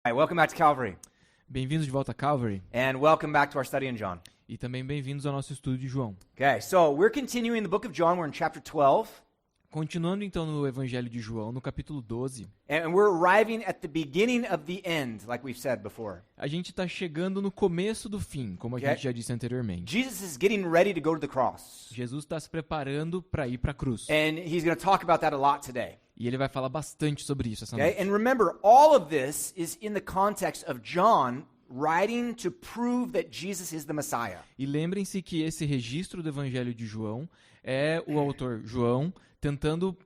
Hi, welcome back to Calvary, Bem-vindos de volta a Calvary and welcome back to our study in John. e também bem-vindos ao nosso estudo de João. Okay, so we're continuing the book of John. We're in chapter 12, Continuando então no Evangelho de João, no capítulo 12, and we're arriving at the beginning of the end, like we've said before. a gente está chegando no começo do fim, como a Okay. gente já disse anteriormente. Jesus is getting ready to go to the cross, Jesus está se preparando para ir para a cruz. and he's going to talk about that a lot today. E ele vai falar bastante sobre isso essa Okay, noite. and remember, all of this is in the context of John writing to prove that Jesus is the Messiah. E lembrem-se que esse registro do Evangelho de João é o autor João tentando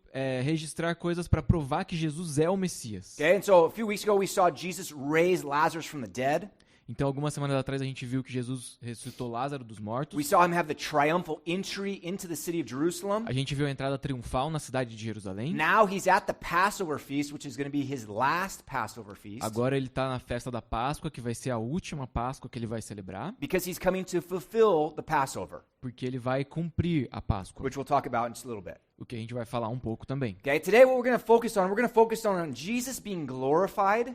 registrar coisas para provar que Jesus é o Messias. Okay, and so a few weeks ago we saw Jesus raise Lazarus from the dead. Então, algumas semanas atrás a gente viu que Jesus ressuscitou Lázaro dos mortos. We saw him have the triumphal entry into the city of Jerusalem. A gente viu a entrada triunfal na cidade de Jerusalém. Now he's at the Passover feast, which is going to be his last Passover feast, Agora ele está na festa da Páscoa, que vai ser a última Páscoa que ele vai celebrar, because he's coming to fulfill the Passover, porque ele vai cumprir a Páscoa, which we'll talk about in just a little bit. o que a gente vai falar um pouco também. Okay, today what we're going to focus on Jesus being glorified,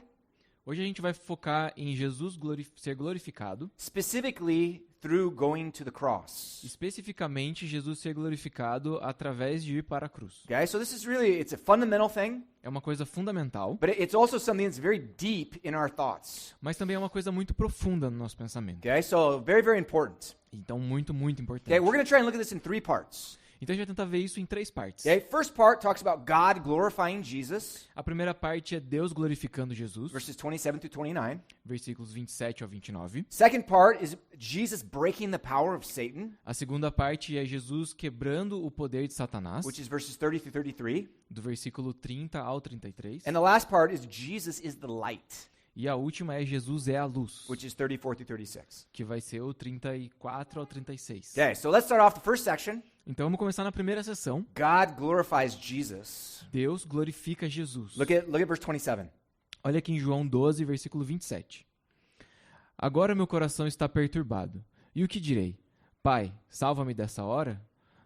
Hoje a gente vai focar em Jesus ser glorificado, specifically through going to the cross. especificamente Jesus ser glorificado através de ir para a cruz. Okay, so this is really, it's a fundamental thing, É uma coisa fundamental, but it's also something that's very deep in our thoughts. mas também é uma coisa muito profunda no nosso pensamento. Okay, so very, very important. Então, muito, muito importante. Okay, we're going to try and look at this in three parts. Então a gente vai tentar ver isso em 3 partes. Okay, first part talks about God glorifying Jesus, A primeira parte é Deus glorificando Jesus, verses 27 through 29. versículos 27 ao 29. Second part is Jesus breaking the power of Satan, A segunda parte é Jesus quebrando o poder de Satanás, which is verses 30 through 33. do versículo 30 ao 33. And the last part is Jesus is the light, E a última é Jesus é a luz, which is 34 through 36. que vai ser o 34 ao 36. Okay, so let's start off the first section. Então vamos começar na primeira sessão. God glorifies Jesus. Deus glorifica Jesus. Look at verse 27. Olha aqui em João 12, versículo 27. Agora meu coração está perturbado. E o que direi? Pai, salva-me dessa hora?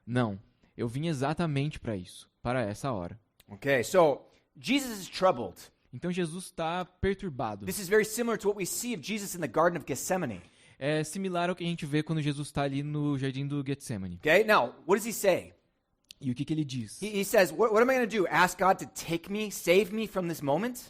Não, eu vim exatamente para isso, para essa hora. Okay, so Jesus is troubled. Então Jesus está perturbado. This is very similar to what we see of Jesus in the Garden of Gethsemane. É similar ao que a gente vê quando Jesus está ali no jardim do Getsemane. Okay, now, what does he say? E o que ele diz? He says, what am I going to do? Ask God to take me, save me from this moment?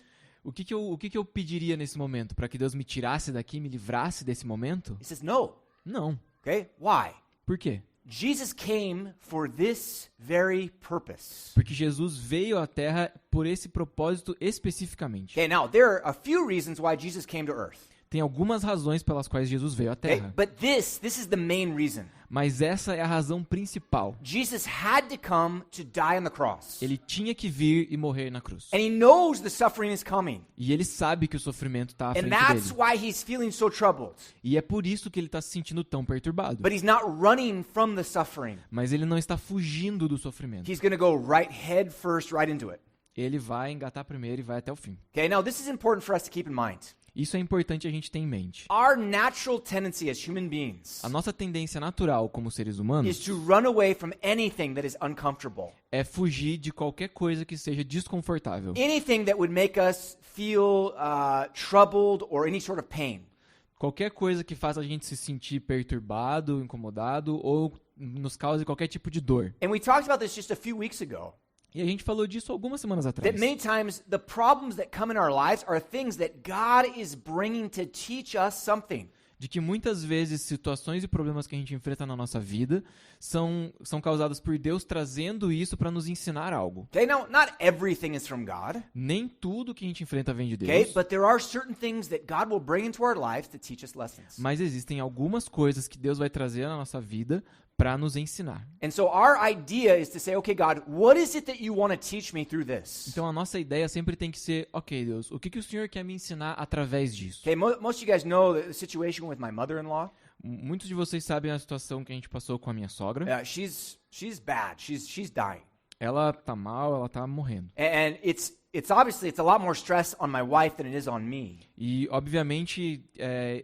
O que eu pediria nesse momento? Para que Deus me tirasse daqui, me livrasse desse momento? He says, no. Não. Okay, why? Por quê? Jesus came for this very purpose. Porque Jesus veio à Terra por esse propósito especificamente. Okay, now, there are a few reasons why Jesus came to earth. Tem algumas razões pelas quais Jesus veio à Okay, Terra. but this is the main reason. Mas essa é a razão principal. Jesus had to come to die on the cross. Ele tinha que vir e morrer na cruz. And he knows the suffering is coming. E ele sabe que o sofrimento está à And frente that's dele. why he's feeling so troubled. E é por isso que ele está se sentindo tão perturbado. But he's not running from the suffering. Mas ele não está fugindo do sofrimento. He's going to go head first right into it. Ele vai engatar primeiro e vai até o fim. Okay, now this is important for us to keep in mind. Isso é importante a gente ter em mente. Our natural tendency as human beings A nossa tendência natural como seres humanos is to run away from anything that is uncomfortable. é fugir de qualquer coisa que seja desconfortável. Anything that would make us feel troubled or any sort of pain. Qualquer coisa que faça a gente se sentir perturbado, incomodado ou nos cause qualquer tipo de dor. And we talked about this just a few weeks ago. E a gente falou disso algumas semanas That atrás. many times the problems that come in our lives are things that God is bringing to teach us something. De que muitas vezes situações e problemas que a gente enfrenta na nossa vida são causados por Deus trazendo isso para nos ensinar algo. Okay, now not everything is from God. Nem tudo que a gente enfrenta vem de Okay, Deus. but there are certain things that God will bring into our lives to teach us lessons. Mas existem algumas coisas que Deus vai trazer na nossa vida para nos ensinar. And so our idea is to say, okay, God, what is it that you want to teach me through this? Então a nossa ideia sempre tem que ser, ok, Deus, o que o Senhor quer me ensinar através disso? Okay, most of you guys know the situation with my mother-in-law. Muitos de vocês sabem a situação que a gente passou com a minha sogra. She's bad. She's dying. Ela tá mal, ela tá morrendo. And it's a lot more stress on my wife than it is on me. E, obviamente,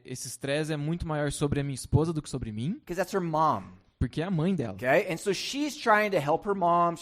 esse estresse é muito maior sobre a minha esposa do que sobre mim, Because that's her mom. porque é a mãe dela. Okay? And so she's trying to help her mom.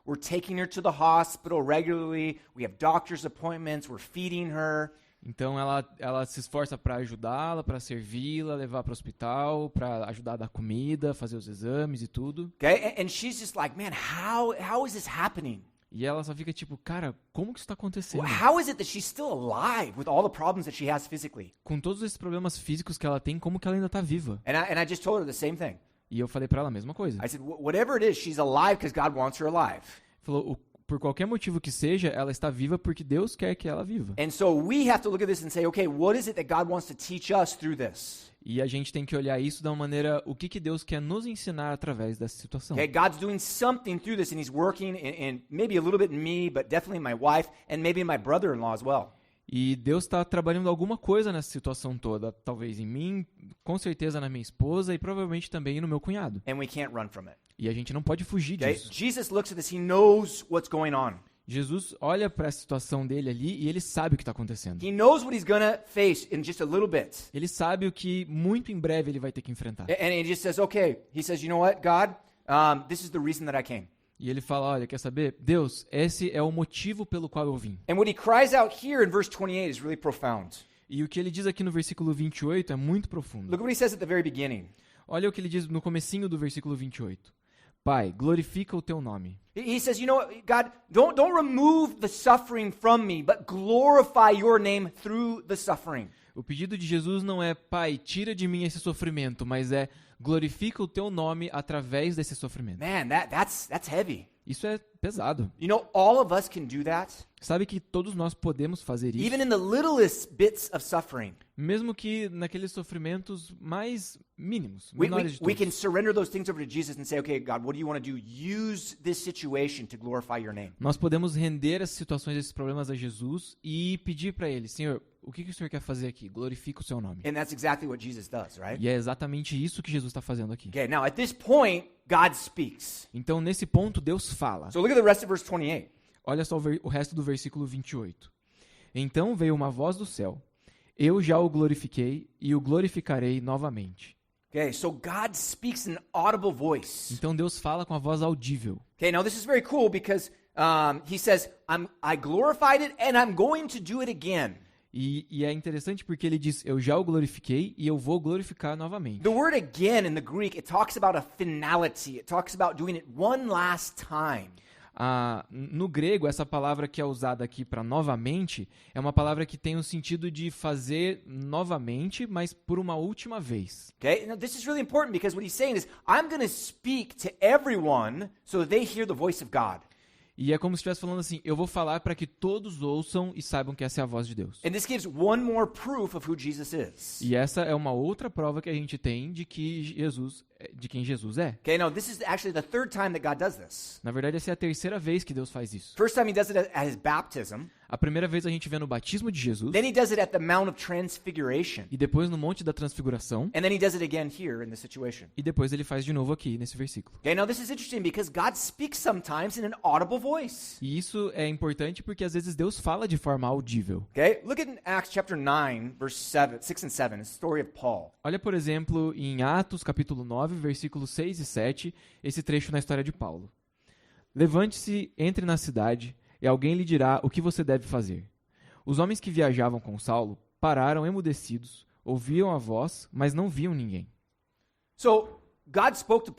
We're taking her to the hospital regularly. We have doctor's appointments. We're feeding her. Então ela se esforça para ajudá-la, para servi-la, levar para o hospital, para ajudar a dar comida, fazer os exames e tudo. Okay? And she's just like, man, how is this happening? E ela só fica tipo, cara, como que isso tá acontecendo? How is it that she's still alive with all the problems that she has physically? Com todos esses problemas físicos que ela tem, como que ela ainda tá viva? And I just told her the same thing. E eu falei pra ela a mesma coisa. I said, whatever it is, she's alive because God wants her alive. Falou, por qualquer motivo que seja, ela está viva porque Deus quer que ela viva. And so we have to look at this and say, okay, what is it that God wants to teach us through this? E a gente tem que olhar isso de uma maneira, o que Deus quer nos ensinar através dessa situação. Okay, God's doing something through this, and He's working in maybe a little bit in me, but definitely in my wife, and maybe in my brother-in-law as well. E Deus está trabalhando alguma coisa nessa situação toda, talvez em mim, com certeza na minha esposa e provavelmente também no meu cunhado. And we can't run from it. E a gente não pode fugir Okay? disso. Jesus looks at this, He knows what's going on. Jesus olha para a situação dele ali e ele sabe o que está acontecendo. He knows what He's gonna face in just a little bit. Ele sabe o que muito em breve ele vai ter que enfrentar. And He just says, okay, He says, you know what, God, this is the reason that I came. E ele fala, olha, quer saber? Deus, esse é o motivo pelo qual eu vim. And what He cries out here in verse 28 is really profound. E o que ele diz aqui no versículo 28 é muito profundo. Look what He says at the very beginning. Olha o que ele diz no comecinho do versículo 28. Pai, glorifica o teu nome. He says, you know what, God, don't remove the suffering from me, but glorify your name through the suffering. O pedido de Jesus não é, Pai, tira de mim esse sofrimento, mas é, glorifica o teu nome através desse sofrimento. Man, that's heavy. Isso é pesado. You know, all of us can do that, Sabe que todos nós podemos fazer isso, even in the littlest bits of suffering. mesmo que naqueles sofrimentos mais mínimos, We menores de can todos. surrender those things over to Jesus and say, okay, God, what do you want to do? Use this situation to glorify your name. Nós podemos render essas situações, esses problemas a Jesus e pedir para Ele, Senhor, o que o Senhor quer fazer aqui? Glorifica o seu nome. And that's exactly what Jesus does, right? E é exatamente isso que Jesus está fazendo aqui. Okay, now at this point, God speaks. Então, nesse ponto, Deus fala. So look at the rest of verse 28. Olha só o resto do versículo 28. Então veio uma voz do céu. Eu já o glorifiquei e o glorificarei novamente. Okay, so God speaks in an audible voice. Então Deus fala com a voz audível. Okay, now this is very cool because He says, I glorified it and I'm going to do it again. E é interessante porque ele diz, eu já o glorifiquei e eu vou glorificar novamente. The word again in the Greek, it talks about a finality. It talks about doing it one last time. No grego, essa palavra que é usada aqui para novamente é uma palavra que tem o sentido de fazer novamente, mas por uma última vez. Okay, now this is really important because what he's saying is, I'm going to speak to everyone so that they hear the voice of God. E é como se estivesse falando assim, eu vou falar para que todos ouçam e saibam que essa é a voz de Deus. And this gives one more proof of who Jesus is. E essa é uma outra prova que a gente tem de quem Jesus é. Okay, now this is actually the third time that God does this. Na verdade, essa é a terceira vez que Deus faz isso. First time He does it at His baptism. A primeira vez a gente vê no batismo de Jesus, Then He does it at the Mount of Transfiguration. e depois no Monte da Transfiguração, And then He does it again here in this situation. e depois ele faz de novo aqui nesse versículo. Okay, now this is interesting because God speaks sometimes in an audible voice. E isso é importante porque às vezes Deus fala de forma audível. Okay, look at Acts chapter 9, verse 6 and 7, the story of Paul. Olha, por exemplo, em Atos capítulo 9, versículos 6 e 7, esse trecho na história de Paulo. Levante-se, entre na cidade, e alguém lhe dirá o que você deve fazer. Os homens que viajavam com Saulo pararam emudecidos, ouviam a voz, mas não viam ninguém. So, God spoke to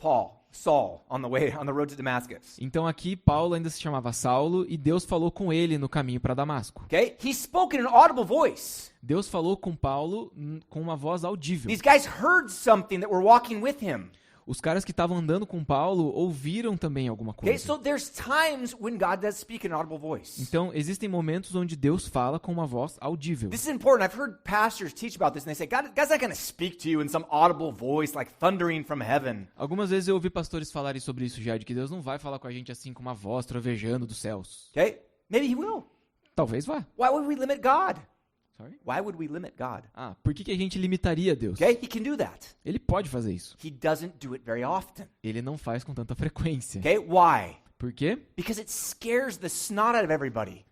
Saul, on the road to Damascus. Então aqui Paulo ainda se chamava Saulo e Deus falou com ele no caminho para Damasco. Okay? He spoke in an audible voice. Deus falou com Paulo com uma voz audível. These guys heard something that were walking with him. Os caras que estavam andando com Paulo ouviram também alguma Okay? coisa. So there's times when God does speak in an audible voice. Então, existem momentos onde Deus fala com uma voz audível. This is important. I've heard pastors teach about this and they say, God's not going to speak to you in some audible voice like thundering from heaven. Algumas vezes eu ouvi pastores falarem sobre isso já, de que Deus não vai falar com a gente assim com uma voz trovejando dos céus. Okay? Maybe He will. Talvez vá. Why would we limit God? Sorry? Why would we limit God? Por que a gente limitaria Deus? Okay? He can do that. Ele pode fazer isso. He doesn't do it very often. Ele não faz com tanta frequência. Okay? Why? Por quê? Because it scares the snot out of everybody.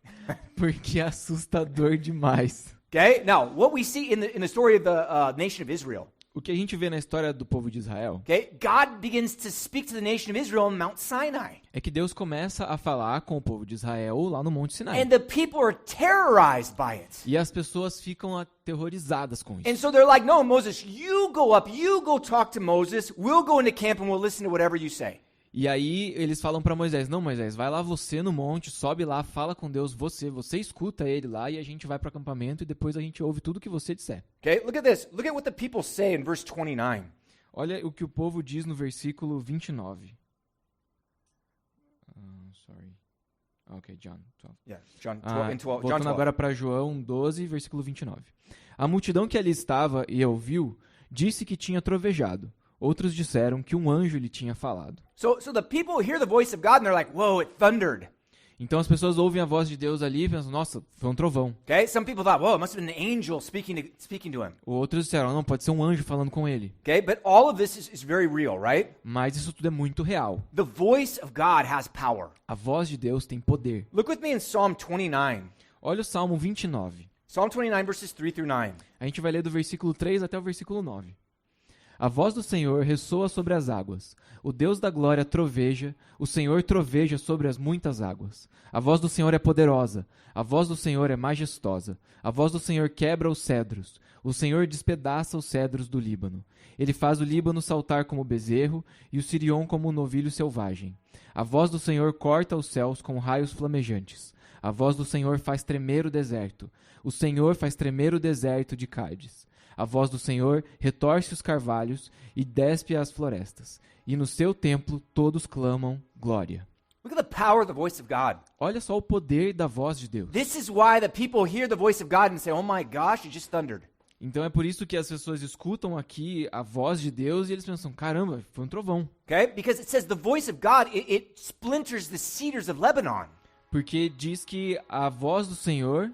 Porque é assustador demais. Okay? Now, what we see in the story of the nation of Israel. O que a gente vê na história do povo de Israel Okay? God begins to speak to the nation of Israel on Mount Sinai. é que Deus começa a falar com o povo de Israel lá no Monte Sinai. And the people are terrorized by it. E as pessoas ficam aterrorizadas com And isso. so they're like, no, Moses, you go up, you go talk to Moses, we'll go into camp and we'll listen to whatever you say. E aí eles falam pra Moisés, não, Moisés, vai lá você no monte, sobe lá, fala com Deus, você escuta ele lá e a gente vai pro acampamento e depois a gente ouve tudo que você disser. Okay, look at this. Look at what the people say in verse 29. Olha o que o povo diz no versículo 29. Sorry. Ok, John 12. Yeah, John 12, Ah, in 12, John voltando 12. agora para João 12, versículo 29. A multidão que ali estava e ouviu, disse que tinha trovejado. Outros disseram que um anjo lhe tinha falado. So the people hear the voice of God and they're like, whoa, it thundered. Então as pessoas ouvem a voz de Deus ali e pensam, nossa, foi um trovão. Okay, some people thought, whoa, it must have been an angel speaking to him. Outros disseram, não, pode ser um anjo falando com ele. Okay, but all of this is very real, right? Mas isso tudo é muito real. The voice of God has power. A voz de Deus tem poder. Look with me in Psalm 29. Olha o Salmo 29. Psalm 29, verses 3 through 9. A gente vai ler do versículo 3 até o versículo 9. A voz do Senhor ressoa sobre as águas. O Deus da glória troveja, o Senhor troveja sobre as muitas águas. A voz do Senhor é poderosa, a voz do Senhor é majestosa. A voz do Senhor quebra os cedros. O Senhor despedaça os cedros do Líbano. Ele faz o Líbano saltar como bezerro e o Sirion como um novilho selvagem. A voz do Senhor corta os céus com raios flamejantes. A voz do Senhor faz tremer o deserto. O Senhor faz tremer o deserto de Cádiz. A voz do Senhor retorce os carvalhos e despe as florestas. E no seu templo todos clamam glória. Look at the power of the voice of God. Olha só o poder da voz de Deus. This is why the people hear the voice of God and say, oh my gosh, it just thundered. Então é por isso que as pessoas escutam aqui a voz de Deus e eles pensam, caramba, foi um trovão. Okay? Because it says the voice of God, it splinters the cedars of Lebanon. Porque diz que a voz do Senhor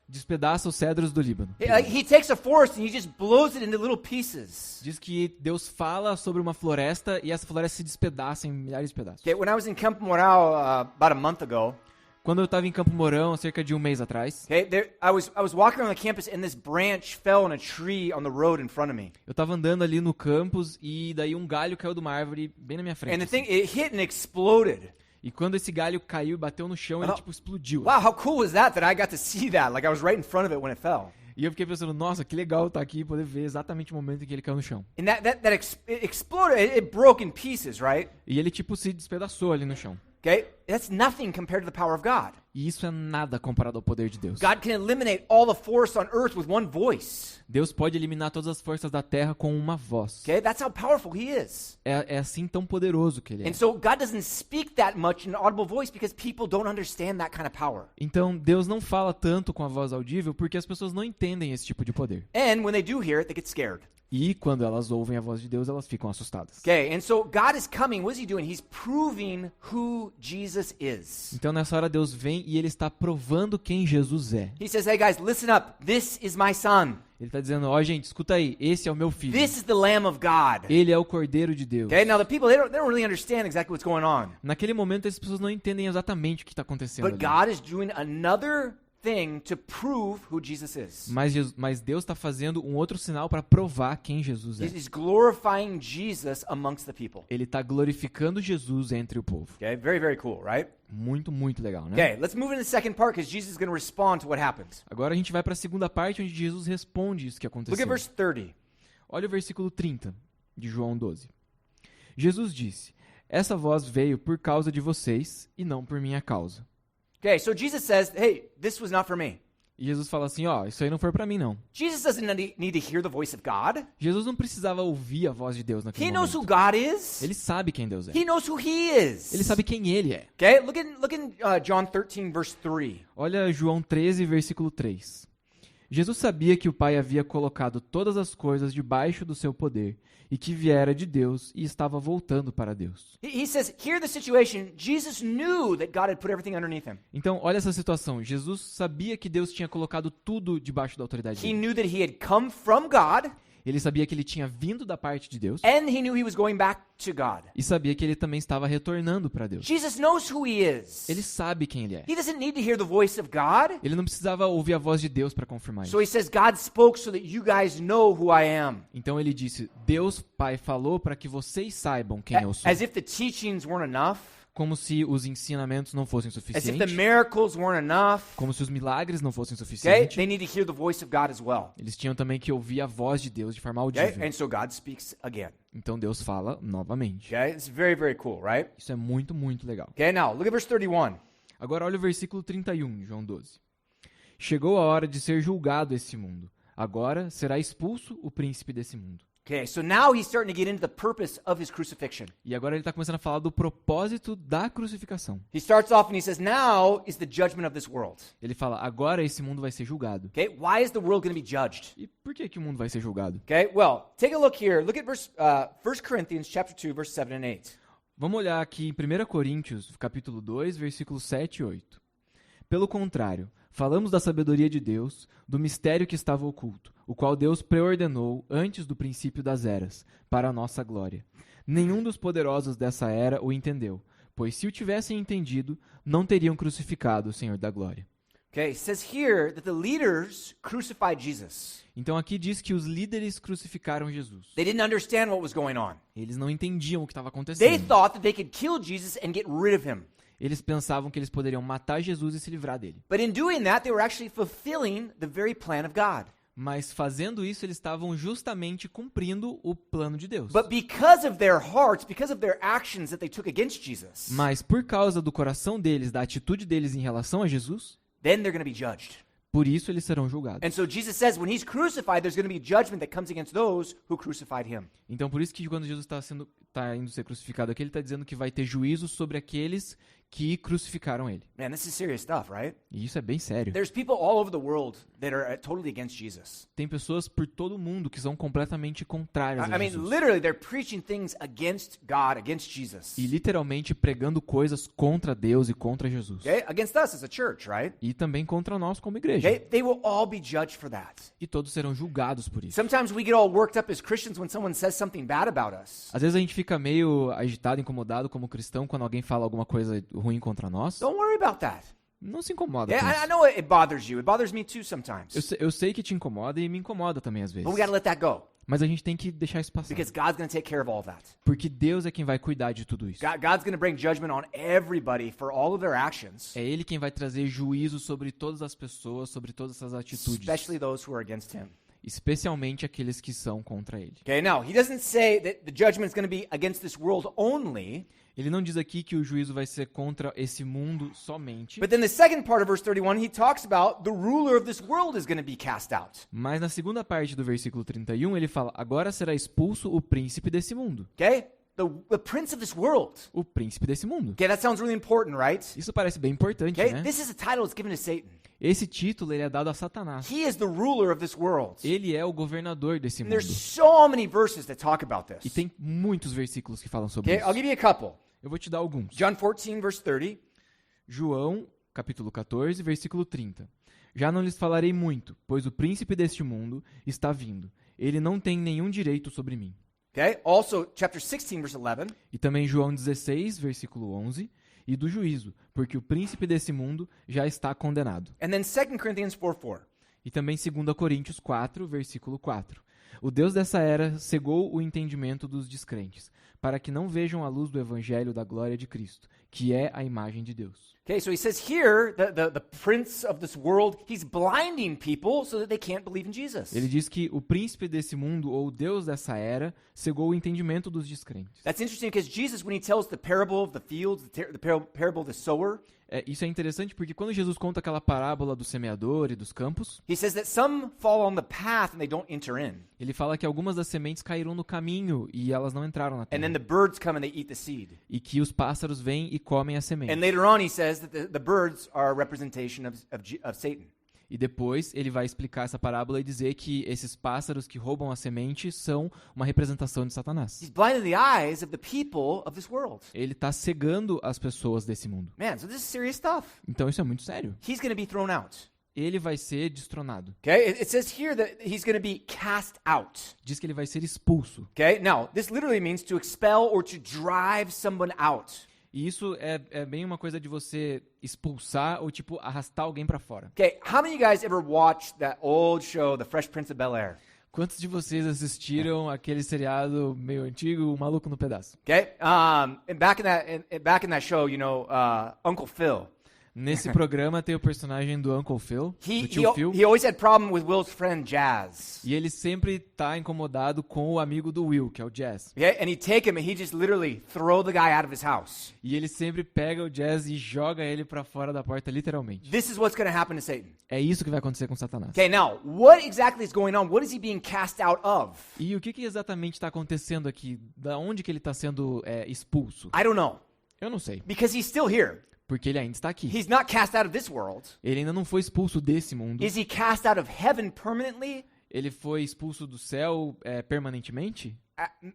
despedaça os cedros do Líbano. He takes a forest and he just blows it into little pieces. Diz que Deus fala sobre uma floresta e essa floresta se despedaça em milhares de pedaços. Okay, when I was in Campo Moral about a month ago, Quando eu estava em Campo Mourão, cerca de um mês atrás, okay, I was walking around the campus and this branch fell on a tree on the road in front of me. eu estava andando ali no campus e daí um galho caiu de uma árvore bem na minha frente. And the assim. thing, it hit and exploded. E quando esse galho caiu e bateu no chão, ele tipo explodiu. Wow, how cool was that I got to see that? Like I was right in front of it when it fell. E eu fiquei pensando, nossa, que legal estar aqui e poder ver exatamente o momento em que ele caiu no chão. And it exploded, it broke in pieces, right? E ele tipo se despedaçou ali no chão. Okay? That's nothing compared to the power of God. E isso é nada comparado ao poder de Deus. God can eliminate all the force on earth with one voice. Deus pode eliminar todas as forças da terra com uma voz. Okay? That's how powerful he is. É assim tão poderoso que ele é. And so God doesn't speak that much in an audible voice because people don't understand that kind of power. Então, Deus não fala tanto com a voz audível porque as pessoas não entendem esse tipo de poder. And when they do hear it, they get scared. E quando elas ouvem a voz de Deus, elas ficam assustadas. Okay, and so God is coming. What is he doing? He's proving who Jesus is. Então, nessa hora, Deus vem e ele está provando quem Jesus é. He says, hey guys, listen up. This is my son. Ele está dizendo, ó gente, escuta aí, esse é o meu filho. This is the Lamb of God. Ele é o Cordeiro de Deus. Okay, now the people, they don't really understand exactly what's going on. Naquele momento, as pessoas não entendem exatamente o que está acontecendo But ali. God is doing another thing to prove who Jesus is. Mas Deus está fazendo um outro sinal para provar quem Jesus é. He's glorifying Jesus amongst the people. Ele está glorificando Jesus entre o povo. Okay, very, very cool, right? Muito, muito legal, né? Okay, let's move into the second part because Jesus is going to respond to what happens. Agora a gente vai para a segunda parte onde Jesus responde isso que Look aconteceu. at verse 30. Olha o versículo 30 de João 12. Jesus disse: essa voz veio por causa de vocês e não por minha causa. Okay, so Jesus says, hey, this was not for me. E Jesus fala assim, ó, isso aí não foi para mim não. Jesus doesn't need to hear the voice of God. Jesus não precisava ouvir a voz de Deus naquele He knows momento. who God is. Ele sabe quem Deus é. He knows who he is. Ele sabe quem ele é. Okay, look in John 13, verse 3. Olha João 13, versículo 3. Jesus sabia que o Pai havia colocado todas as coisas debaixo do seu poder e que viera de Deus e estava voltando para Deus. He says, here the situation, Jesus knew that God had put everything underneath him. Então, olha essa situação. Jesus sabia que Deus tinha colocado tudo debaixo da autoridade He dele. knew that he had come from God. Ele sabia que ele tinha vindo da parte de Deus and he knew he was going back to God. e sabia que ele também estava retornando para Deus. Jesus knows who he is. Ele sabe quem ele é. He doesn't need to hear the voice of God. Ele não precisava ouvir a voz de Deus para confirmar So isso. he says, God spoke so that you guys know who I am. Então ele disse, Deus Pai falou para que vocês saibam quem eu sou. As if the teachings weren't enough. Como se os ensinamentos não fossem As if the suficientes. miracles weren't enough. Como se os milagres não fossem Okay? suficientes. They need to hear the voice of God as well. Eles tinham também que ouvir a voz de Deus de forma Okay? audível. And so God speaks again. Então Deus fala novamente. Okay? It's very, very cool, right? Isso é muito, muito legal. Okay, now look at verse 31. Agora olha o versículo 31, João 12. Chegou a hora de ser julgado esse mundo. Agora será expulso o príncipe desse mundo. Okay, so now he's starting to get into the purpose of his crucifixion. E agora ele está começando a falar do propósito da crucificação. He starts off and he says, now is the judgment of this world. Ele fala, agora esse mundo vai ser julgado. Okay, why is the world going to be judged? E por que que o mundo vai ser julgado? Okay, well, take a look here. Look at 1 Corinthians chapter 2, verse 7 and 8. Vamos olhar aqui em 1 Coríntios, capítulo 2, versículos 7 e 8. Pelo contrário, falamos da sabedoria de Deus, do mistério que estava oculto, o qual Deus preordenou antes do princípio das eras, para a nossa glória. Nenhum dos poderosos dessa era o entendeu, pois se o tivessem entendido, não teriam crucificado o Senhor da glória. Okay, it says here that the leaders crucified Jesus. Então aqui diz que os líderes crucificaram Jesus. They didn't understand what was going on. Eles não entendiam o que estava They acontecendo. thought that they could kill Jesus and get rid of him. Eles pensavam que eles poderiam matar Jesus e se livrar dele. But in doing that, they were actually fulfilling the very plan of God. Mas fazendo isso, eles estavam justamente cumprindo o plano de Deus. But because of their hearts, because of their actions that they took against Jesus, Mas por causa do coração deles, da atitude deles em relação a Jesus, then they're going to be judged. por isso eles serão julgados. And so Jesus says when he's crucified, there's going to be judgment that comes against those who crucified him. Então por isso que quando Jesus está indo ser crucificado aqui, ele está dizendo que vai ter juízo sobre aqueles que crucificaram ele. Man, this is serious stuff, right? E isso é bem sério. There's people all over the world that are totally against Jesus. Tem pessoas por todo o mundo que são completamente contrárias a I mean, Jesus. literally, they're preaching things against God, against Jesus. E literalmente pregando coisas contra Deus e contra Jesus. Okay? Against us as a church, right? E também contra nós como igreja. Okay? They will all be judged for that. E todos serão julgados por isso. Sometimes we get all worked up as Christians when someone says something bad about us. Às vezes a gente fica meio agitado, incomodado como cristão quando alguém fala alguma coisa ruim contra nós. Don't worry about that. Não se incomoda Yeah, com I isso. know it bothers you. It bothers me too sometimes. Eu sei que te incomoda e me incomoda também às vezes. But we got to let that go Mas a gente tem que deixar isso passar. because God's going to take care of all of that. Porque Deus é quem vai cuidar de tudo isso. God's going to bring judgment on everybody for all of their actions, É Ele quem vai trazer juízo sobre todas as pessoas, sobre todas essas atitudes. especially those who are against him. Especialmente aqueles que são contra Ele. Okay, now, he doesn't say that the judgment is going to be against this world only, Ele não diz aqui que o juízo vai ser contra esse mundo somente. but then the second part of verse 31, he talks about the ruler of this world is going to be cast out. Mas na segunda parte do versículo 31, ele fala, agora será expulso o príncipe desse mundo. Okay? The prince of this world. O príncipe desse mundo. Okay, that sounds really important, right? Isso parece bem importante, Okay, né? this is a title that's given to Satan. Esse título ele é dado a Satanás. He is the ruler of this world. Ele é o governador desse And mundo. there's so many verses that talk about E this. tem muitos versículos que falam sobre Okay, I'll isso. give you a couple. Eu vou te dar alguns. John 14, verse 30. João, capítulo 14, versículo 30. Já não lhes falarei muito, pois o príncipe deste mundo está vindo. Ele não tem nenhum direito sobre mim. Okay, also chapter 16, verse 11. E também João 16, versículo 11. E do juízo, porque o príncipe desse mundo já está condenado. And then 2 Corinthians 4:4. E também 2 Coríntios 4, versículo 4. O Deus dessa era cegou o entendimento dos descrentes, para que não vejam a luz do evangelho da glória de Cristo, que é a imagem de Deus. Okay, so he says here, the prince of this world, he's blinding people so that they can't believe in Jesus. Ele diz que o príncipe desse mundo, ou o Deus dessa era, cegou o entendimento dos descrentes. That's interesting because Jesus, when he tells the parable of the fields, the parable of the sower, Isso é interessante porque quando Jesus conta aquela parábola do semeador e dos campos, he says that some fall on the path and they don't enter in. ele fala que algumas das sementes caíram no caminho e elas não entraram na And then terra. the birds come and they eat the seed. E que os pássaros vêm e comem a semente. And later on he says that the birds are a representation of Satan. E depois ele vai explicar essa parábola e dizer que esses pássaros que roubam a semente são uma representação de Satanás. He's blinding the eyes of the people of this world. Ele está cegando as pessoas desse mundo. Man, so this is serious stuff. Então isso é muito sério. He's going to be thrown out. ele vai ser destronado. Okay? It says here that he's going to be cast out. Diz que ele vai ser expulso. Okay? Now, this literally means to expel or to drive someone out. E isso é bem uma coisa de você expulsar ou, tipo, arrastar alguém pra fora. Okay, how many of you guys ever watched that old show, The Fresh Prince of Bel-Air? Quantos de vocês assistiram aquele seriado meio antigo, O Maluco no Pedaço? Okay? And back in that show, you know, Uncle Phil. Nesse programa tem o personagem do Uncle Phil, do tio Phil. He always had problem with Will's friend Jazz. E ele sempre tá incomodado com o amigo do Will, que é o Jazz. Okay? And he'd take him and he'd just literally throw the guy out of his house. E ele sempre pega o Jazz e joga ele pra fora da porta, literalmente. This is what's going to happen to Satan. É isso que vai acontecer com Satanás. Okay, now, what exactly is going on? What is he being cast out of? E o que exatamente está acontecendo aqui? Da onde que ele está sendo expulso? I don't know. Eu não sei, Because he's still here. porque ele ainda está aqui. He's not cast out of this world. Ele ainda não foi expulso desse mundo. Is he cast out of heaven permanently? Ele foi expulso do céu permanentemente?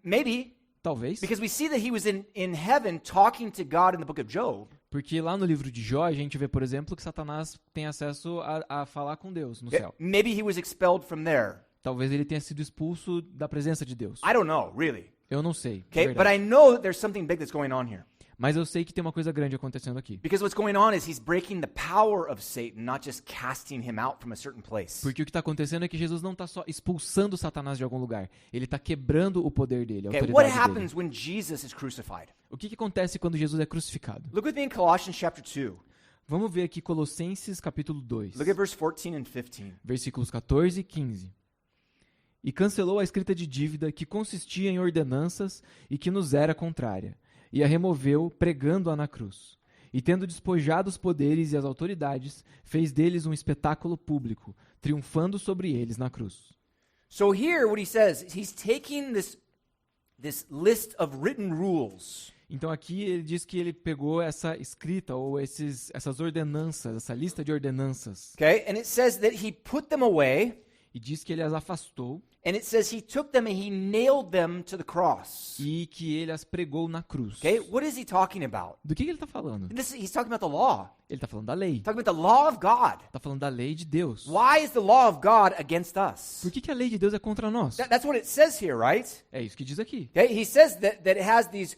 Maybe. Talvez. Because we see that he was in heaven talking to God in the book of Job. Porque lá no livro de Jó, a gente vê, por exemplo, que Satanás tem acesso a falar com Deus no céu. Maybe he was expelled from there. Talvez ele tenha sido expulso da presença de Deus. I don't know, really. Eu não sei. Okay, de but verdade. I know that there's something big that's going on here. Mas eu sei que tem uma coisa grande acontecendo aqui. Because what's going on is he's breaking the power of Satan, not just casting him out from a certain place. Porque o que está acontecendo é que Jesus não está só expulsando Satanás de algum lugar. Ele está quebrando o poder dele, a Okay, autoridade what dele. happens when Jesus is crucified? O que acontece quando Jesus é crucificado? Look with me in Colossians chapter 2. Vamos ver aqui Colossenses capítulo 2, Look at verse 14 and 15. versículos 14 e 15. E cancelou a escrita de dívida que consistia em ordenanças e que nos era contrária, e a removeu pregando-a na cruz. E tendo despojado os poderes e as autoridades, fez deles um espetáculo público, triunfando sobre eles na cruz. So here what he says, he's taking this list of written rules. Então aqui ele diz que ele pegou essa escrita ou essas ordenanças, essa lista de ordenanças, Okay? And it says that he put them away, e diz que ele as afastou and it says he took them and he nailed them to the cross. e que ele as pregou na cruz. Okay? What is he talking about? Do que ele está falando? He's talking about the law. Ele está falando da lei. He's talking about the law of God. Está falando da lei de Deus. Why is the law of God against us? Por que a lei de Deus é contra nós? That's what it says here, right? É isso que diz aqui. Okay? He says that it has these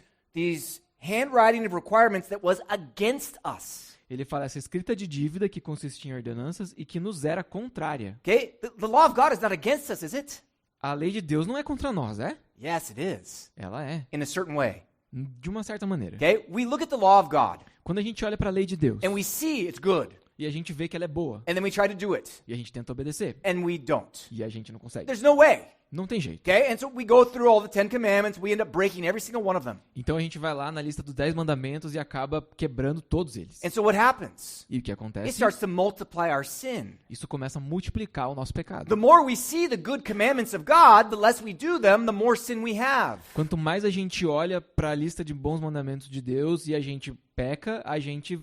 handwriting of requirements that was against us. Ele fala essa escrita de dívida que consistia em ordenanças e que nos era contrária. Okay? The law of God is not against us, is it? A lei de Deus não é contra nós, é? Yes, it is. Ela é, In a certain way. de uma certa maneira. Okay? We look at the law of God Quando a gente olha para a lei de Deus and we see it's good. e a gente vê que ela é boa And then we try to do it e a gente tenta obedecer and we don't. e a gente não consegue. There's no way. Não tem jeito. Okay? And so we go through all the 10 commandments, we end up breaking every single one of them. Então a gente vai lá na lista dos 10 mandamentos e acaba quebrando todos eles. And so what happens? E o que It acontece? starts to multiply our sin. Isso começa a multiplicar o nosso pecado. The more we see the good commandments of God, the less we do them, the more sin we have. Quanto mais a gente olha para a lista de bons mandamentos de Deus e a gente peca, a gente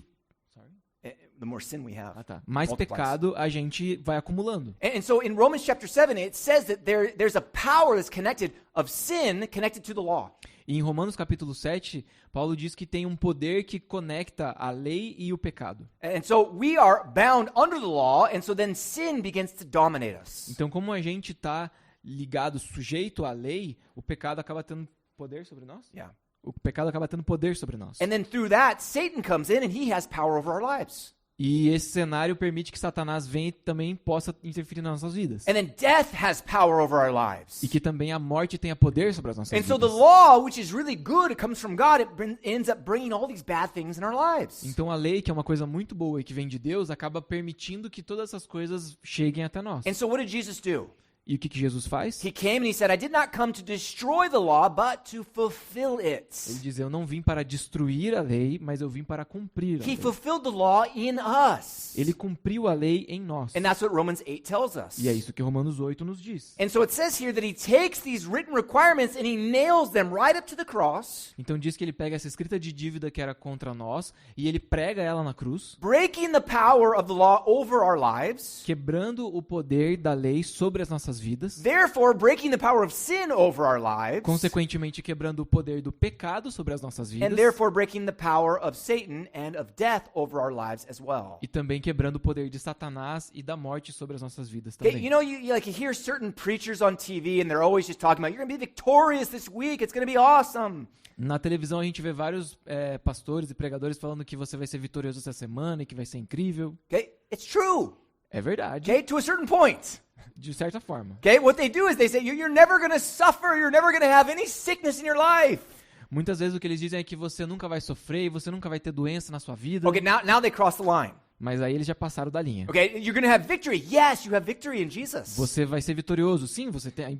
The more sin we have. mais Multiplies. pecado a gente vai acumulando. And so in Romans chapter 7, it says that there's a power that's connected of sin connected to the law. E em Romanos capítulo 7, Paulo diz que tem um poder que conecta a lei e o pecado. And so we are bound under the law, and so then sin begins to dominate us. Então, como a gente está ligado, sujeito à lei, o pecado acaba tendo poder sobre nós? Yeah. O pecado acaba tendo poder sobre nós. And then through that, Satan comes in and he has power over our lives. E esse cenário permite que Satanás venha e também possa interferir nas nossas vidas. And then death has power over our lives. E que também a morte tenha poder sobre as nossas And so the vidas. law, which is really good, it comes from God, it ends up bringing all these bad things in our lives. Então a lei, que é uma coisa muito boa e que vem de Deus, acaba permitindo que todas essas coisas cheguem até nós. And so what did Jesus do? E o que Jesus faz? He came and he said, I did not come to destroy the law, but to fulfill it. Ele diz, eu não vim para destruir a lei, mas eu vim para cumprir a He lei. fulfilled the law in us. Ele cumpriu a lei em nós. And that's what Romans 8 tells us. E é isso que Romanos 8 nos diz. And so it says here that he takes these written requirements and he nails them right up to the cross, Então diz que ele pega essa escrita de dívida que era contra nós e ele prega ela na cruz, breaking the power of the law over our lives, quebrando o poder da lei sobre as nossas vidas, therefore breaking the power of sin over our lives, consequentemente quebrando o poder do pecado sobre as nossas and vidas, therefore breaking the power of Satan and of death over our lives as well. e também quebrando o poder de Satanás e da morte sobre as nossas vidas Okay, também. you know, you hear certain preachers on TV and they're always just talking about, you're going to be victorious this week, it's going to be awesome. Na televisão a gente vê vários pastores e pregadores falando que você vai ser vitorioso essa semana e que vai ser incrível. Okay, it's true. É verdade, Okay, to a certain point. de certa forma. Okay, what they do is they say, you're never going to suffer, you're never going to have any sickness in your life. Muitas vezes o que eles dizem é que você nunca vai sofrer e você nunca vai ter doença na sua vida. Okay, now they cross the line. Mas aí eles já passaram da linha. Okay, you're going to have victory. Yes, you have victory in Jesus. Você vai ser vitorioso. Sim,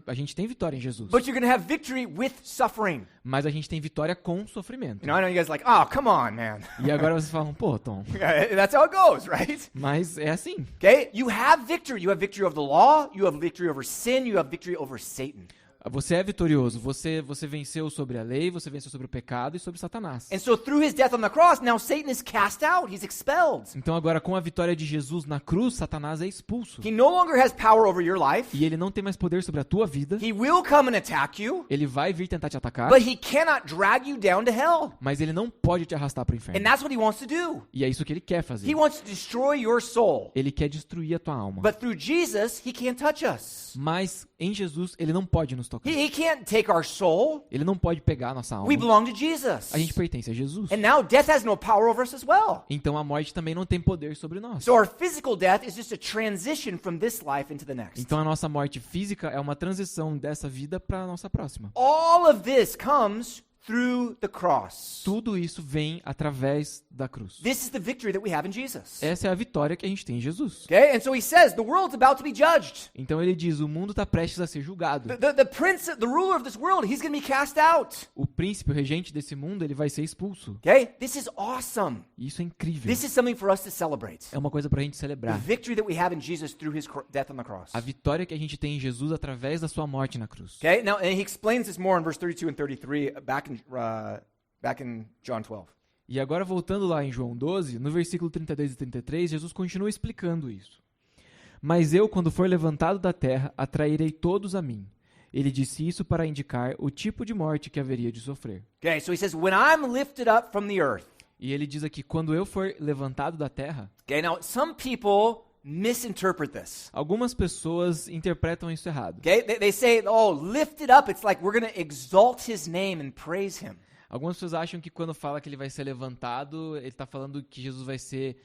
a gente tem vitória em Jesus. But you're going to have victory with suffering. Mas a gente tem vitória com sofrimento. You know, I know you guys are like, oh, come on, man. E agora vocês falam, pô, Tom, That's how it goes, right? mas é assim. Okay, you have victory. You have victory over the law. You have victory over sin. You have victory over Satan. Você é vitorioso. Você venceu sobre a lei, você venceu sobre o pecado e sobre Satanás. And so through his death on the cross, now Satan is cast out. He's expelled. Então agora com a vitória de Jesus na cruz, Satanás é expulso. He no longer has power over your life. E ele não tem mais poder sobre a tua vida. He will come and attack you, Ele vai vir tentar te atacar, but he cannot drag you down to hell. mas ele não pode te arrastar para o And inferno. that's what he wants to do. E é isso que ele quer fazer. He wants to destroy your soul. Ele quer destruir a tua alma. But through Jesus, he can't touch us. Mas em Jesus, ele não pode nos tocar. He can't take our soul. Ele não pode pegar a nossa alma. We belong to Jesus. A gente pertence a Jesus. And now death has no power over us as well. Então a morte também não tem poder sobre nós. So our physical death is just a transition from this life into the next. Então a nossa morte física é uma transição dessa vida para a nossa próxima. All of this comes through the cross. Tudo isso vem através da cruz. This is the victory that we have in Jesus. Essa é a vitória que a gente tem em Jesus. Okay? And so he says the world's about to be judged. Então ele diz, o mundo está prestes a ser julgado. The ruler of this world, he's going to be cast out. O príncipe, o regente desse mundo, ele vai ser expulso. Okay? This is awesome. E isso é incrível. This is something for us to celebrate. É uma coisa para a gente The celebrar. victory that we have in Jesus through his death on the cross. A vitória que a gente tem em Jesus através da sua morte na cruz. Okay? Now, and he explains this more in verse 32 and 33 back in John 12. E agora voltando lá em João 12, no versículo 32 e 33, Jesus continua explicando isso. Mas eu, quando for levantado da terra, atrairei todos a mim. Ele disse isso para indicar o tipo de morte que haveria de sofrer. Okay, so he says, when I'm lifted up from the earth. E ele diz aqui, quando eu for levantado da terra, Okay, now some people misinterpret this. algumas pessoas interpretam isso errado. Okay, they say, oh, lifted up, it's like we're going to exalt his name and praise him. Algumas pessoas acham que quando fala que ele vai ser levantado, ele está falando que Jesus vai ser,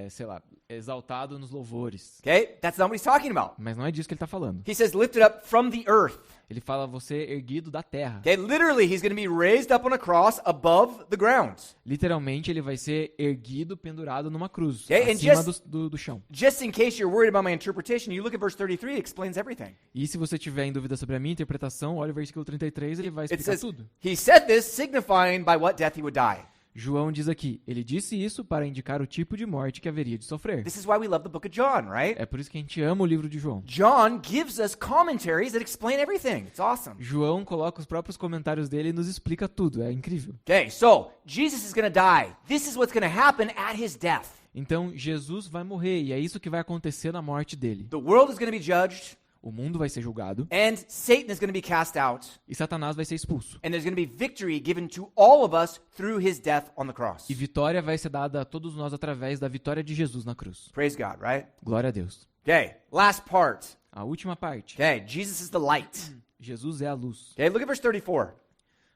sei lá, exaltado nos louvores. Okay, that's not what he's talking about. Mas não é disso que ele está falando. He says lifted up from the earth. Ele fala você erguido da terra. Okay, literally, he's going to be raised up on a cross above the ground. Literalmente, ele vai ser erguido, pendurado numa cruz, Okay, and acima do chão. Just in case you're worried about my interpretation, you look at verse 33, it explains everything. E se você tiver em dúvida sobre a minha interpretação, olha o versículo 33, ele vai It explicar says, tudo. he said this signifying by what death he would die. João diz aqui, ele disse isso para indicar o tipo de morte que haveria de sofrer. This is why we love the book of John, right? É por isso que a gente ama o livro de João. John gives us commentaries that explain everything. It's awesome. João coloca os próprios comentários dele e nos explica tudo, é incrível. Okay, so Jesus is going to die. This is what's going to happen at his death. Então, Jesus vai morrer e é isso que vai acontecer na morte dele. The world is going to be judged, O mundo vai ser julgado and Satan is going to be cast out, e Satanás vai ser expulso. and there's going to be victory given to all of us through his death on the cross. E vitória vai ser dada a todos nós através da vitória de Jesus na cruz. Praise God, right? Glória a Deus. Okay, last part. A última parte. Okay, Jesus is the light. Jesus é a luz. Okay, look at verse 34.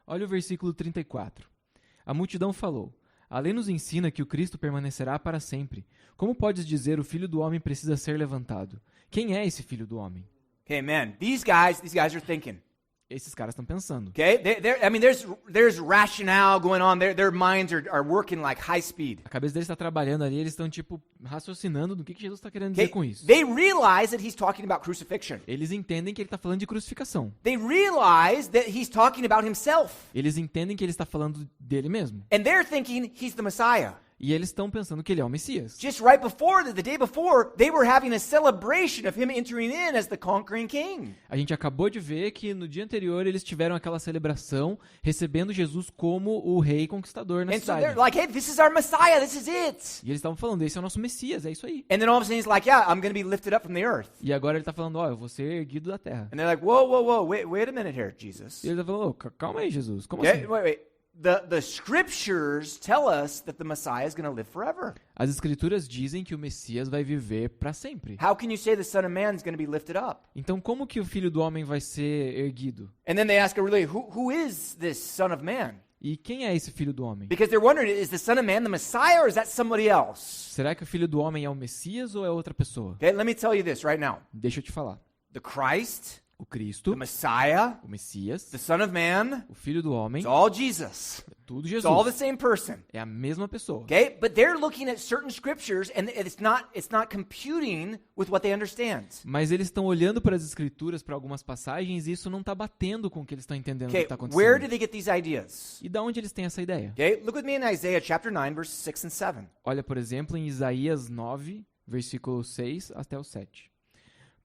Olha o versículo 34. A multidão falou: A lei nos ensina que o Cristo permanecerá para sempre. Como podes dizer o Filho do Homem precisa ser levantado? Quem é esse Filho do Homem? Okay, man, these guys are thinking. Esses caras estão pensando. Okay, I mean, there's rationale going on. Their minds are working like high speed. A cabeça deles está trabalhando ali, eles estão tipo raciocinando do que Jesus está querendo Okay, dizer com isso. they realize that he's talking about crucifixion. Eles entendem que ele está falando de crucificação. They realize that he's talking about himself. Eles entendem que ele está falando dele mesmo. And they're thinking he's the Messiah. E eles estão pensando que ele é o Messias. Just right before, the day before, they were having a celebration of him entering in as the conquering king. A gente acabou de ver que no dia anterior eles tiveram aquela celebração recebendo Jesus como o rei conquistador na And so cidade. they're like, hey, this is our Messiah, this is it. E eles estavam falando, esse é o nosso Messias, é isso aí. And then all of a sudden he's like, yeah, I'm going to be lifted up from the earth. E agora ele está falando, ó, eu vou ser erguido da terra. And they're like, whoa, wait a minute here, Jesus. E ele está falando, calma aí, Jesus, como Okay, assim? wait. The scriptures tell us that the Messiah is going to live forever. As escrituras dizem que o Messias vai viver para sempre. How can you say the Son of Man is going to be lifted up? Então como que o Filho do Homem vai ser erguido? And then they ask really, who is this Son of Man? E quem é esse Filho do Homem? Because they're wondering, is the Son of Man the Messiah or is that somebody else? Será que o Filho do Homem é o Messias ou é outra pessoa? Okay, let me tell you this right now. Deixa eu te falar. The Christ, O Cristo, the Messiah, o Messias, the Son of Man, o Filho do Homem, it's all Jesus. tudo It's all the Jesus. same person. É a mesma pessoa. Okay? But they're looking at certain scriptures and it's not computing with what they understand. Mas eles estão olhando para as escrituras, para algumas passagens, e isso não está batendo com o que eles estão entendendo do que Okay, está where acontecendo. did they get these ideas? E da onde eles têm essa ideia? Okay, look with me in Isaiah chapter 9, verses 6 and 7. Olha, por exemplo, em Isaías 9, versículo 6 até o 7.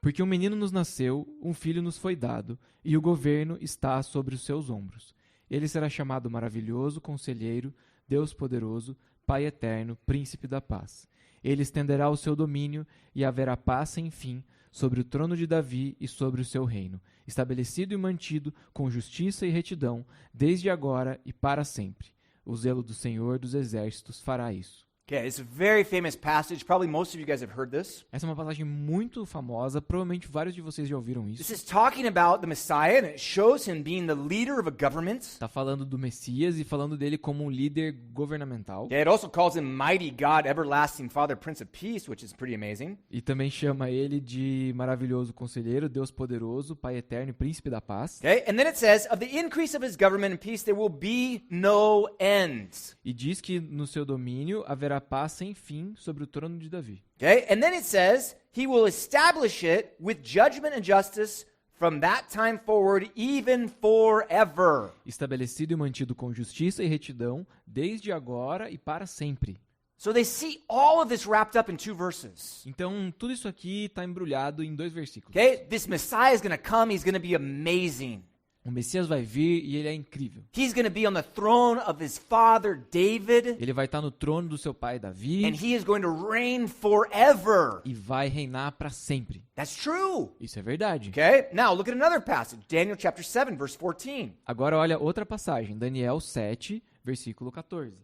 Porque um menino nos nasceu, um filho nos foi dado, e o governo está sobre os seus ombros. Ele será chamado Maravilhoso, Conselheiro, Deus Poderoso, Pai Eterno, Príncipe da Paz. Ele estenderá o seu domínio e haverá paz sem fim sobre o trono de Davi e sobre o seu reino, estabelecido e mantido com justiça e retidão, desde agora e para sempre. O zelo do Senhor dos Exércitos fará isso. Okay, it's a very famous passage. Probably most of you guys have heard this. Essa é uma passagem muito famosa, provavelmente vários de vocês já ouviram This isso. is talking about the Messiah, and it shows him being the leader of a government. Está falando do Messias e falando dele como um líder governamental. Yeah, it also calls him Mighty God, Everlasting Father, Prince of Peace, which is pretty amazing. E também chama ele de maravilhoso conselheiro, Deus poderoso, Pai eterno e príncipe da paz. Okay, and then it says, of the increase of his government and peace, there will be no end. E diz que no seu domínio haverá paz sem fim sobre o trono de Davi. Okay, and then it says, he will establish it with judgment and justice from that time forward, even forever. Estabelecido e mantido com justiça e retidão, desde agora e para sempre. So they see all of this wrapped up in 2 verses. Então, tudo isso aqui está embrulhado em 2 versículos. Okay, this Messiah is going to come, he's going to be amazing. O Messias vai vir e ele é incrível. He's going to be on the throne of his father David, Ele vai estar no trono do seu pai Davi and he is going to reign forever. e vai reinar para sempre. That's true. Isso é verdade. Okay, now look at another passage, Daniel chapter 7, verse 14. Agora olha outra passagem, Daniel 7, versículo 14.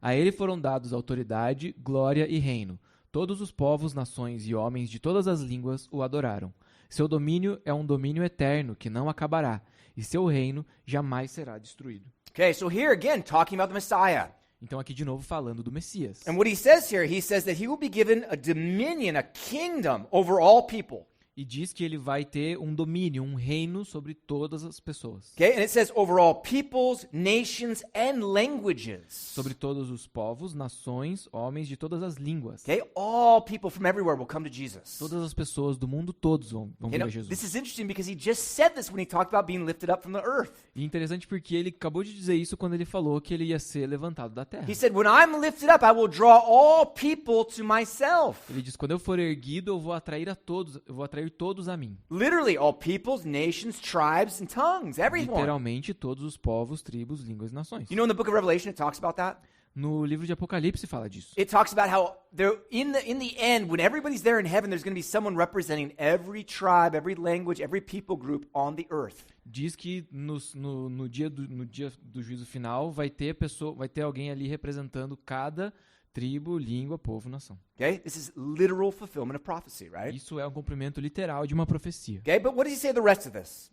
A ele foram dados autoridade, glória e reino. Todos os povos, nações e homens de todas as línguas o adoraram. Seu domínio é um domínio eterno que não acabará, e seu reino jamais será destruído. Okay, so here again, talking about the Messiah. Então aqui de novo falando do Messias. And what he says here, he says that he will be given a dominion, a kingdom over all people. E diz que ele vai ter um domínio, um reino sobre todas as pessoas. Okay, and it says over all peoples, nations, and languages. Sobre todos os povos, nações, homens de todas as línguas. Okay, all people from everywhere will come to Jesus. Todas as pessoas do mundo, todos vão You vir know, a Jesus. this is interesting because he just said this when he talked about being lifted up from the earth. E interessante porque ele acabou de dizer isso quando ele falou que ele ia ser levantado da terra. He said, when I'm lifted up, I will draw all people to myself. Ele diz, quando eu for erguido, eu vou atrair todos a mim. Literally, all peoples, nations, tribes, and tongues, everyone. Literalmente todos os povos, tribos, línguas e nações. You know, in the book of Revelation, it talks about that. No livro de Apocalipse fala disso. It talks about how there, in the end, when everybody's there in heaven, there's going to be someone representing every tribe, every language, every people group on the earth. Diz que no dia do juízo final vai ter alguém ali representando cada tribo, língua, povo, nação. Okay, this is literal fulfillment of prophecy, right? Isso é um cumprimento literal de uma profecia. Okay, but what does he say the rest of this?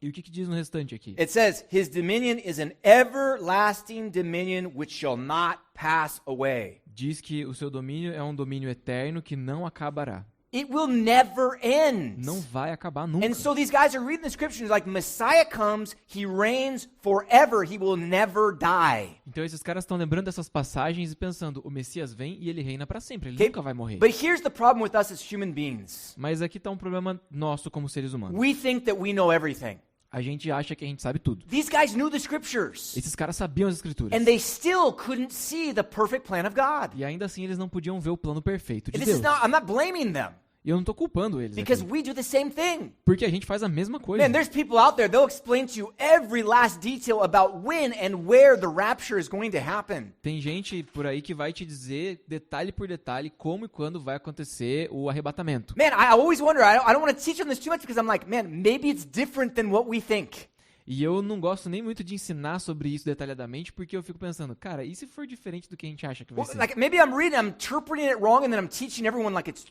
E o que diz no restante aqui? It says, his dominion is an everlasting dominion which shall not pass away. Diz que o seu domínio é um domínio eterno que não acabará. It will never end. Não vai acabar nunca. And so these guys are reading the scriptures like Messiah comes, he reigns forever, he will never die. Então esses caras estão lembrando dessas passagens e pensando, o Messias vem e ele reina para sempre, ele Okay? nunca vai morrer. But here's the problem with us as human beings. Mas aqui está um problema nosso como seres humanos. We think that we know everything. A gente acha que a gente sabe tudo. These guys knew the scriptures. Esses caras sabiam as escrituras. And they still couldn't see the perfect plan of God. E ainda assim eles não podiam ver o plano perfeito de And Deus. I'm not blaming them. E eu não tô culpando eles Because aqui, we do the same thing. porque a gente faz a mesma coisa. Man, there's people out there, they'll explain to you every last detail about when and where the rapture is going to happen. Tem gente por aí que vai te dizer detalhe por detalhe como e quando vai acontecer o arrebatamento. Man, I always wonder, I don't want to teach them this too much because I'm like, man, maybe it's different than what we think. E eu não gosto nem muito de ensinar sobre isso detalhadamente, porque eu fico pensando, cara, e se for diferente do que a gente acha que vai ser? Like maybe I'm reading, I'm interpreting it wrong, and then I'm teaching everyone like it's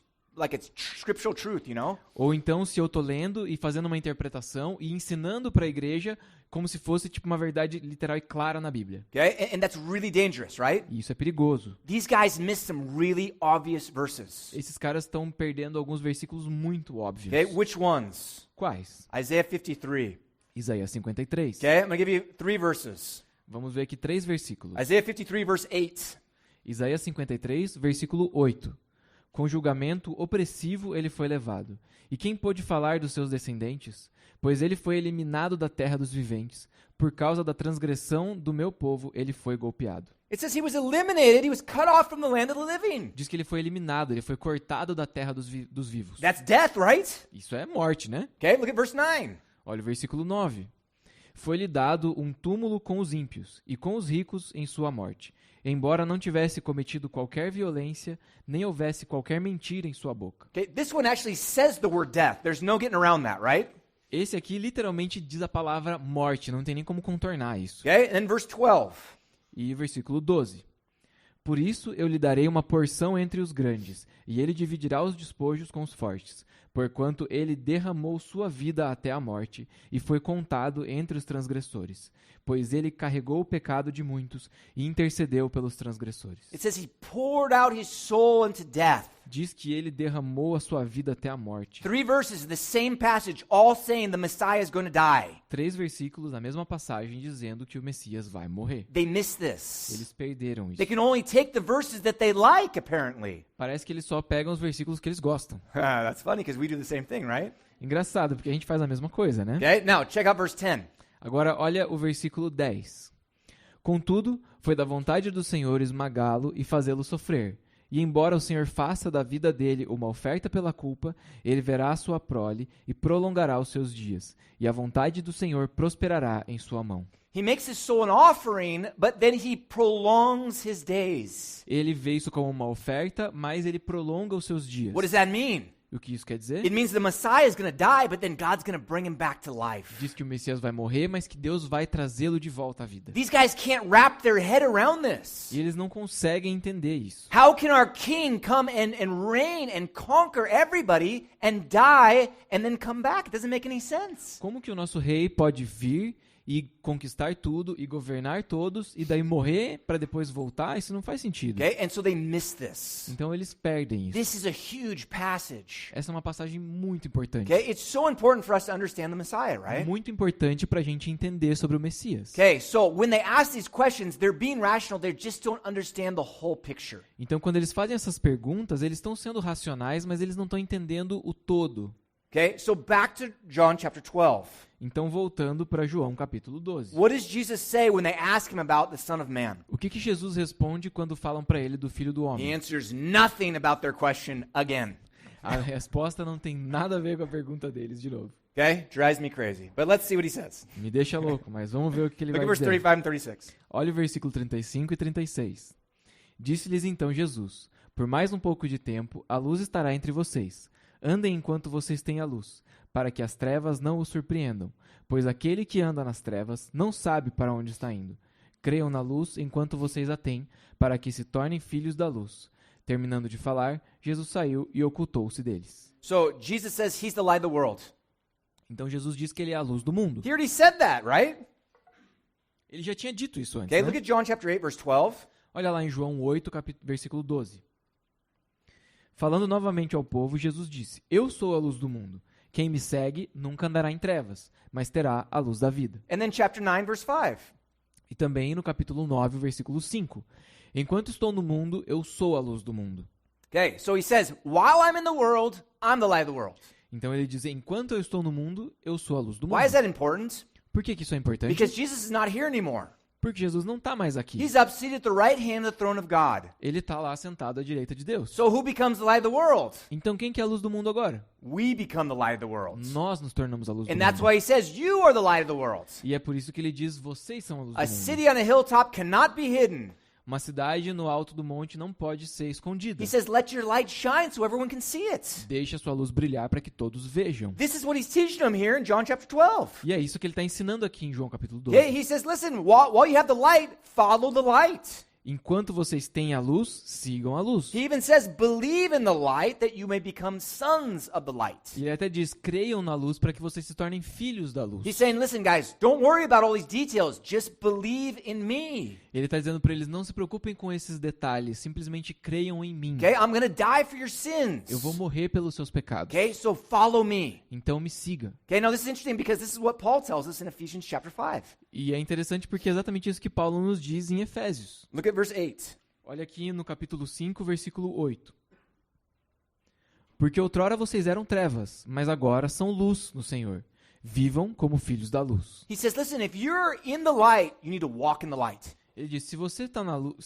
scriptural truth, you know? Ou então se eu tô lendo e fazendo uma interpretação e ensinando para a igreja como se fosse tipo uma verdade literal e clara na Bíblia. Okay, and that's really dangerous, right? E isso é perigoso. These guys missed some really obvious verses. Esses caras estão perdendo alguns versículos muito óbvios. Okay, which ones? Quais? Isaiah 53. Isaías 53. Okay, I'm going to give you 3 verses. Vamos ver aqui 3 versículos. Isaiah 53, verse 8. Isaías 53, versículo 8. Com julgamento opressivo ele foi levado. E quem pôde falar dos seus descendentes? Pois ele foi eliminado da terra dos viventes. Por causa da transgressão do meu povo, ele foi golpeado. It says he was eliminated, he was cut off from the land of the living. Diz que ele foi eliminado, ele foi cortado da terra dos vivos. That's death, right? Isso é morte, né? Okay, look at verse 9. Olha o versículo 9. Foi-lhe dado um túmulo com os ímpios e com os ricos em sua morte, embora não tivesse cometido qualquer violência, nem houvesse qualquer mentira em sua boca. Okay, this one actually says the word death. There's no getting around that, right? Esse aqui literalmente diz a palavra morte, não tem nem como contornar isso. Okay, and then verse 12. E versículo 12. Por isso eu lhe darei uma porção entre os grandes, e ele dividirá os despojos com os fortes, porquanto ele derramou sua vida até a morte, e foi contado entre os transgressores, pois ele carregou o pecado de muitos e intercedeu pelos transgressores. It says he poured out his soul into death. Diz que ele derramou a sua vida até a morte. 3 verses, the same passage, all saying the Messiah is going to die. 3 versículos na mesma passagem dizendo que o Messias vai morrer. They missed this. Eles perderam isso. They can only take the verses that they like, apparently. Parece que eles só pegam os versículos que eles gostam. That's funny because we do the same thing, right? Engraçado, porque a gente faz a mesma coisa, né? Okay, now check out verse 10. Agora olha o versículo 10. Contudo, foi da vontade do Senhor esmagá-lo e fazê-lo sofrer. E embora o Senhor faça da vida dele uma oferta pela culpa, ele verá a sua prole e prolongará os seus dias. E a vontade do Senhor prosperará em sua mão. He makes his soul an offering, but then he prolongs his days. Ele vê isso como uma oferta, mas ele prolonga os seus dias. What does that mean? E o que isso quer dizer? It means the Messiah is going to die, but then God's going to bring him back to life. Diz que o Messias vai morrer, mas que Deus vai trazê-lo de volta à vida. These guys can't wrap their head around this. E eles não conseguem entender isso. How can our king come and reign and conquer everybody and die and then come back? It doesn't make any sense. Como que o nosso rei pode vir e conquistar tudo e governar todos e daí morrer para depois voltar? Isso não faz sentido. Okay, and so they miss this. Então eles perdem isso. This is a huge passage. Essa é uma passagem muito importante. Okay, it's so important for us to understand the Messiah, right? Muito importante para a gente entender sobre o Messias. Okay, so when they ask these questions, they're being rational, they just don't understand the whole picture. Então quando eles fazem essas perguntas, eles estão sendo racionais, mas eles não estão entendendo o todo. Okay, so back to John chapter 12. Então voltando para João capítulo 12. What does Jesus say when they ask him about the Son of Man? O que Jesus responde quando falam para ele do Filho do He Homem? answers nothing about their question again. A resposta não tem nada a ver com a pergunta deles de novo. Okay, drives me crazy. But let's see what he says. Me deixa louco, mas vamos ver o que ele Look vai at verse dizer. 35 and 36. Olha o versículo 35 e 36. Disse-lhes então Jesus: Por mais um pouco de tempo, a luz estará entre vocês. Andem enquanto vocês têm a luz, para que as trevas não os surpreendam, pois aquele que anda nas trevas não sabe para onde está indo. Creiam na luz enquanto vocês a têm, para que se tornem filhos da luz. Terminando de falar, Jesus saiu e ocultou-se deles. So Jesus says he's the light of the world. Então Jesus diz que ele é a luz do mundo. He already said that, right? Ele já tinha dito isso antes, Okay, né? look at John chapter 8, verse 12. Olha lá em João 8, versículo 12. Falando novamente ao povo, Jesus disse: Eu sou a luz do mundo. Quem me segue nunca andará em trevas, mas terá a luz da vida. And then chapter 9, verse 5. E também no capítulo 9, versículo 5. Enquanto estou no mundo, eu sou a luz do mundo. Okay, so he says, while I'm in the world, I'm the light of the world. Então ele diz, enquanto eu estou no mundo, eu sou a luz do Why is mundo. that important? Por que isso é importante? Because Jesus is not here anymore. Porque Jesus não está mais aqui. He's up seated at the right hand of the throne of God. Ele está lá sentado à direita de Deus. So who becomes the light of the world? Então quem que é a luz do mundo agora? We become the light of the world. Nós nos tornamos a luz do And that's mundo. why he says, you are the light of the world. E é por isso que ele diz, vocês são a luz do A mundo. city on a hilltop cannot be hidden. Uma cidade no alto do monte não pode ser escondida. He says, let your light shine so everyone can see it. Deixe a sua luz brilhar para que todos vejam. This is what he's teaching them here in John chapter 12. E é isso que ele está ensinando aqui em João capítulo 12. He says, listen, while you have the light, follow the light. Enquanto vocês têm a luz, sigam a luz. He even says, believe in the light that you may become sons of the light. E ele até diz, creiam na luz para que vocês se tornem filhos da luz. He's saying, listen, guys, don't worry about all these details. Just believe in me. Ele está dizendo para eles, não se preocupem com esses detalhes, simplesmente creiam em mim. Okay, I'm going to die for your sins. Eu vou morrer pelos seus pecados. Okay, so follow me. Então me siga. Okay, now this is interesting because this is what Paul tells us in Ephesians chapter 5. E é interessante porque é exatamente isso que Paulo nos diz em Efésios. Look at verse 8. Olha aqui no capítulo 5, versículo 8. Porque outrora vocês eram trevas, mas agora são luz no Senhor. Vivam como filhos da luz. He says, listen, if you're in the light, you need to walk in the light. Ele diz, se você está na luz,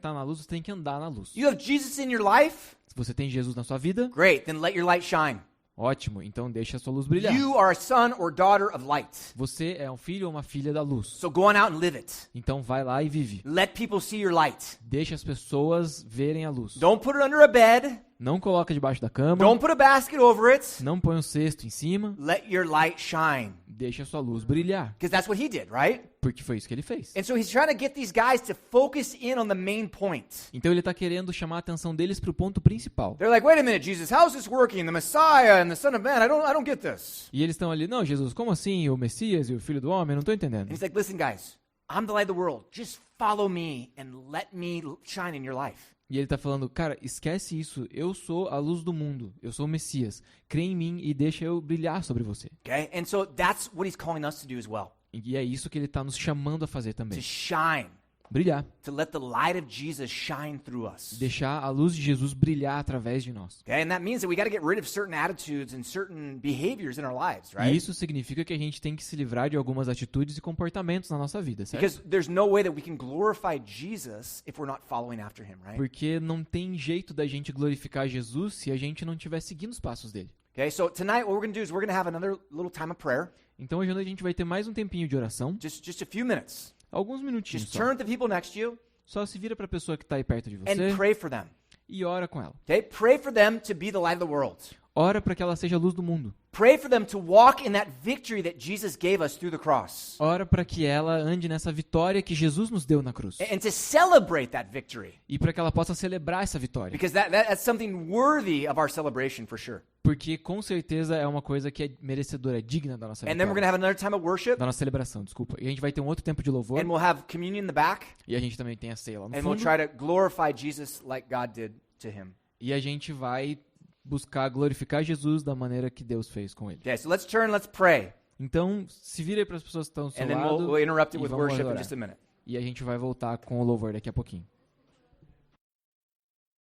tá na luz, você tem que andar na luz. You have Jesus in your life? Se você tem Jesus na sua vida, Great, then let your light shine. ótimo, então deixa a sua luz brilhar. You are a son or daughter of light. Você é um filho ou uma filha da luz. So go on out and live it. Então vai lá e vive. Let people see your light. Deixa as pessoas verem a luz. Don't put it under a bed. Não coloca debaixo da cama. Don't put a basket over it. Não põe um cesto em cima. Let your light shine. Deixa a sua luz brilhar. Because that's what he did, right? Porque foi isso que ele fez. And so he's trying to get these guys to focus in on the main point. Então ele está querendo chamar a atenção deles para o ponto principal. They're like, wait a minute, Jesus, how's this working? The Messiah and the Son of Man, I don't get this. E eles estão ali, não, Jesus, como assim? O Messias e o Filho do Homem? Eu não estou entendendo. And he's like, listen, guys, I'm the light of the world. Just follow me and let me shine in your life. E ele está falando, cara, esquece isso. Eu sou a luz do mundo. Eu sou o Messias. Crê em mim e deixa eu brilhar sobre você. Okay? And so that's what he's calling us to do as well. E é isso que ele está nos chamando a fazer To também. shine. Brilhar. To let the light of Jesus shine through us. Deixar a luz de Jesus brilhar através de nós. Okay? And that means that we got to get rid of certain attitudes and certain behaviors in our lives, E right? isso significa que a gente tem que se livrar de algumas atitudes e comportamentos na nossa vida, certo? Because there's no way that we can glorify Jesus if we're not following after him, right? Porque não tem jeito da gente glorificar Jesus se a gente não estiver seguindo os passos dele. Okay, so tonight what we're going to do is we're going to have another little time of prayer. Então hoje à noite a gente vai ter mais um tempinho de oração, Just a few minutes. alguns minutinhos Just só. turn to the people next to you Só se vira para a pessoa que está aí perto de você and pray for them. e ora com ela. Okay? Pray for them to be the light of the world. Ora para que ela seja a luz do mundo. Pray for them to walk in that victory that Jesus gave us through the cross. Ora para que ela ande nessa vitória que Jesus nos deu na cruz. And to celebrate that victory. E para que ela possa celebrar essa vitória. Because that's something worthy of our celebration for sure. Porque com certeza é uma coisa que é merecedora, é digna da nossa And then we're going to vitória. have another time of worship. Da nossa celebração, desculpa. E a gente vai ter um outro tempo de louvor. And we'll have communion in the back. E a gente também tem a ceia lá no And we'll fundo. try to glorify Jesus like God did to him. E a gente vai buscar glorificar Jesus da maneira que Deus fez com ele. Okay, so let's turn, let's pray. Então, se vira aí para as pessoas que estão do seu And then lado we'll interrupt it e with vamos worship in adorar. just a minute. E a gente vai voltar com o louvor daqui a pouquinho.